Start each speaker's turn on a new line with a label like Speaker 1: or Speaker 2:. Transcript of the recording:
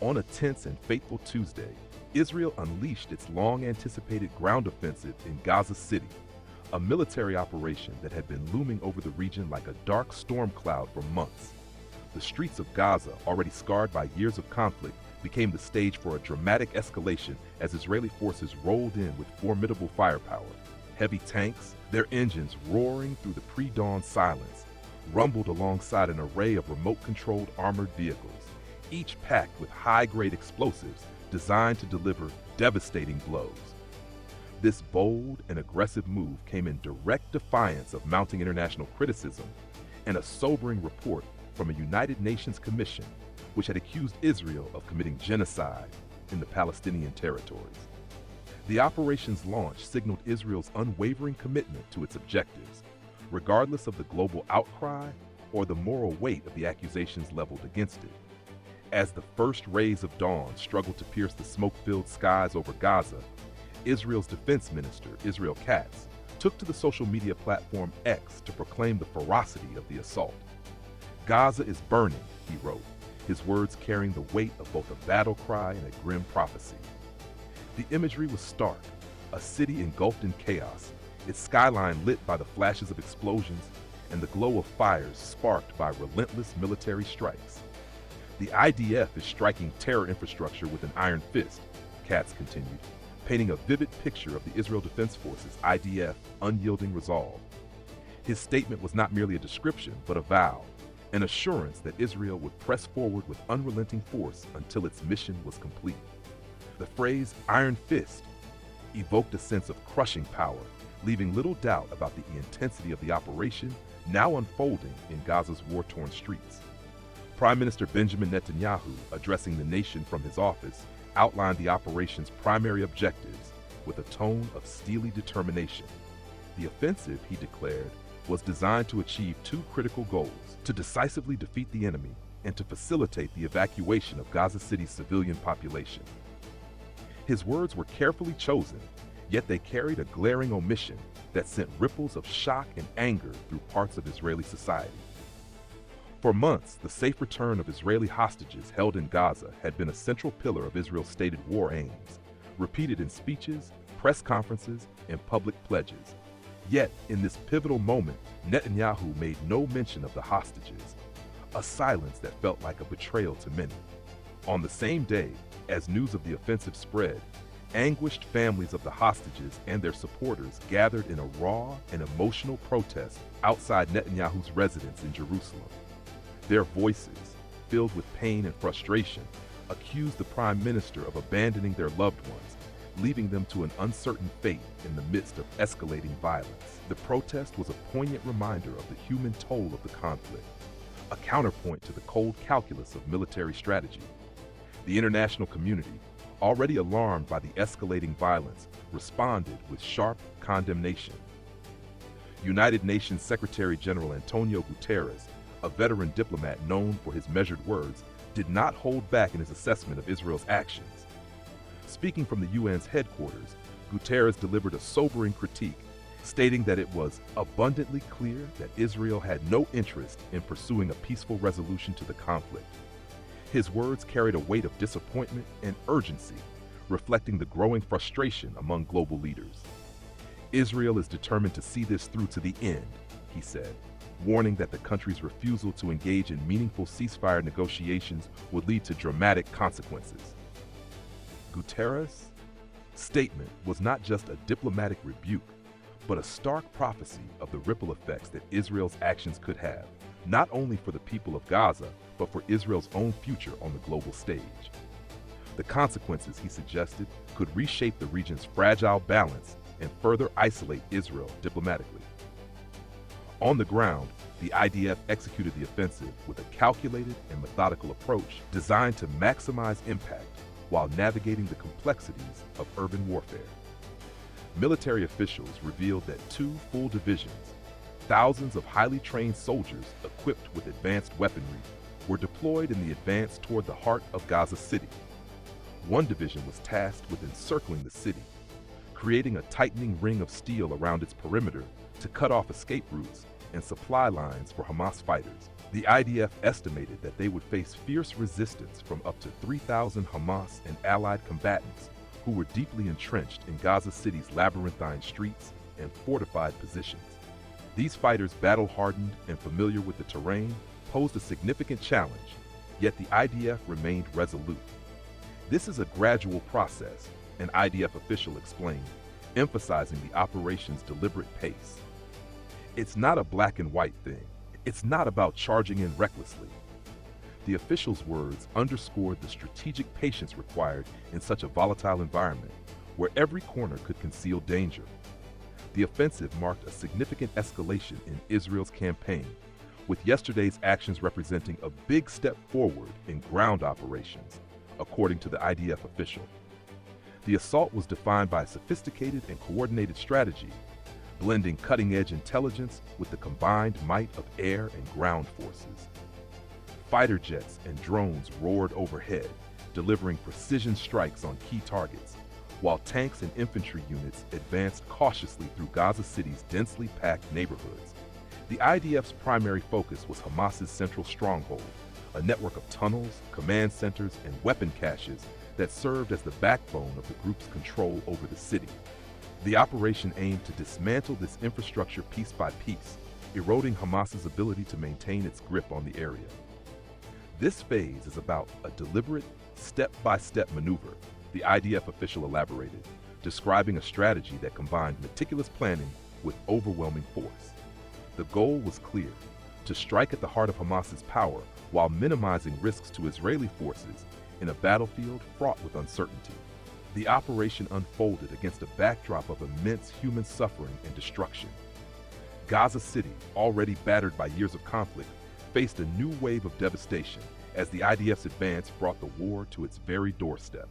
Speaker 1: On a tense and fateful Tuesday, Israel unleashed its long-anticipated ground offensive in Gaza City, a military operation that had been looming over the region like a dark storm cloud for months. The streets of Gaza, already scarred by years of conflict, became the stage for a dramatic escalation as Israeli forces rolled in with formidable firepower. Heavy tanks, their engines roaring through the pre-dawn silence, rumbled alongside an array of remote-controlled armored vehicles, each packed with high-grade explosives designed to deliver devastating blows. This bold and aggressive move came in direct defiance of mounting international criticism and a sobering report from a United Nations commission which had accused Israel of committing genocide in the Palestinian territories. The operation's launch signaled Israel's unwavering commitment to its objectives, regardless of the global outcry or the moral weight of the accusations leveled against it. As the first rays of dawn struggled to pierce the smoke-filled skies over Gaza, Israel's defense minister, Israel Katz, took to the social media platform X to proclaim the ferocity of the assault. "Gaza is burning," he wrote, his words carrying the weight of both a battle cry and a grim prophecy. The imagery was stark, a city engulfed in chaos, its skyline lit by the flashes of explosions and the glow of fires sparked by relentless military strikes. "The IDF is striking terror infrastructure with an iron fist," Katz continued, painting a vivid picture of the Israel Defense Forces IDF unyielding resolve. His statement was not merely a description, but a vow, an assurance that Israel would press forward with unrelenting force until its mission was complete. The phrase "iron fist" evoked a sense of crushing power, leaving little doubt about the intensity of the operation now unfolding in Gaza's war-torn streets. Prime Minister Benjamin Netanyahu, addressing the nation from his office, outlined the operation's primary objectives with a tone of steely determination. The offensive, he declared, was designed to achieve two critical goals: to decisively defeat the enemy and to facilitate the evacuation of Gaza City's civilian population. His words were carefully chosen, yet they carried a glaring omission that sent ripples of shock and anger through parts of Israeli society. For months, the safe return of Israeli hostages held in Gaza had been a central pillar of Israel's stated war aims, repeated in speeches, press conferences, and public pledges. Yet, in this pivotal moment, Netanyahu made no mention of the hostages, a silence that felt like a betrayal to many. On the same day, as news of the offensive spread, anguished families of the hostages and their supporters gathered in a raw and emotional protest outside Netanyahu's residence in Jerusalem. Their voices, filled with pain and frustration, accused the prime minister of abandoning their loved ones, leaving them to an uncertain fate in the midst of escalating violence. The protest was a poignant reminder of the human toll of the conflict, a counterpoint to the cold calculus of military strategy. The international community, already alarmed by the escalating violence, responded with sharp condemnation. United Nations Secretary General Antonio Guterres, a veteran diplomat known for his measured words, did not hold back in his assessment of Israel's actions. Speaking from the UN's headquarters, Guterres delivered a sobering critique, stating that it was abundantly clear that Israel had no interest in pursuing a peaceful resolution to the conflict. His words carried a weight of disappointment and urgency, reflecting the growing frustration among global leaders. "Israel is determined to see this through to the end," he said, warning that the country's refusal to engage in meaningful ceasefire negotiations would lead to dramatic consequences. Guterres' statement was not just a diplomatic rebuke, but a stark prophecy of the ripple effects that Israel's actions could have, not only for the people of Gaza, but for Israel's own future on the global stage. The consequences, he suggested, could reshape the region's fragile balance and further isolate Israel diplomatically. On the ground, the IDF executed the offensive with a calculated and methodical approach designed to maximize impact while navigating the complexities of urban warfare. Military officials revealed that 2 full divisions, thousands of highly trained soldiers equipped with advanced weaponry, were deployed in the advance toward the heart of Gaza City. One division was tasked with encircling the city, creating a tightening ring of steel around its perimeter to cut off escape routes and supply lines for Hamas fighters. The IDF estimated that they would face fierce resistance from up to 3,000 Hamas and allied combatants who were deeply entrenched in Gaza City's labyrinthine streets and fortified positions. These fighters, battle-hardened and familiar with the terrain, posed a significant challenge, yet the IDF remained resolute. This is a gradual process, an IDF official explained, emphasizing the operation's deliberate pace. It's not a black and white thing. It's not about charging in recklessly. The official's words underscored the strategic patience required in such a volatile environment, where every corner could conceal danger. The offensive marked a significant escalation in Israel's campaign, with yesterday's actions representing a big step forward in ground operations, according to the IDF official. The assault was defined by a sophisticated and coordinated strategy, blending cutting-edge intelligence with the combined might of air and ground forces. Fighter jets and drones roared overhead, delivering precision strikes on key targets, while tanks and infantry units advanced cautiously through Gaza City's densely packed neighborhoods. The IDF's primary focus was Hamas's central stronghold, a network of tunnels, command centers, and weapon caches that served as the backbone of the group's control over the city. The operation aimed to dismantle this infrastructure piece by piece, eroding Hamas's ability to maintain its grip on the area. This phase is about a deliberate, step-by-step maneuver, the IDF official elaborated, describing a strategy that combined meticulous planning with overwhelming force. The goal was clear: to strike at the heart of Hamas's power while minimizing risks to Israeli forces in a battlefield fraught with uncertainty. The operation unfolded against a backdrop of immense human suffering and destruction. Gaza City, already battered by years of conflict, faced a new wave of devastation as the IDF's advance brought the war to its very doorstep.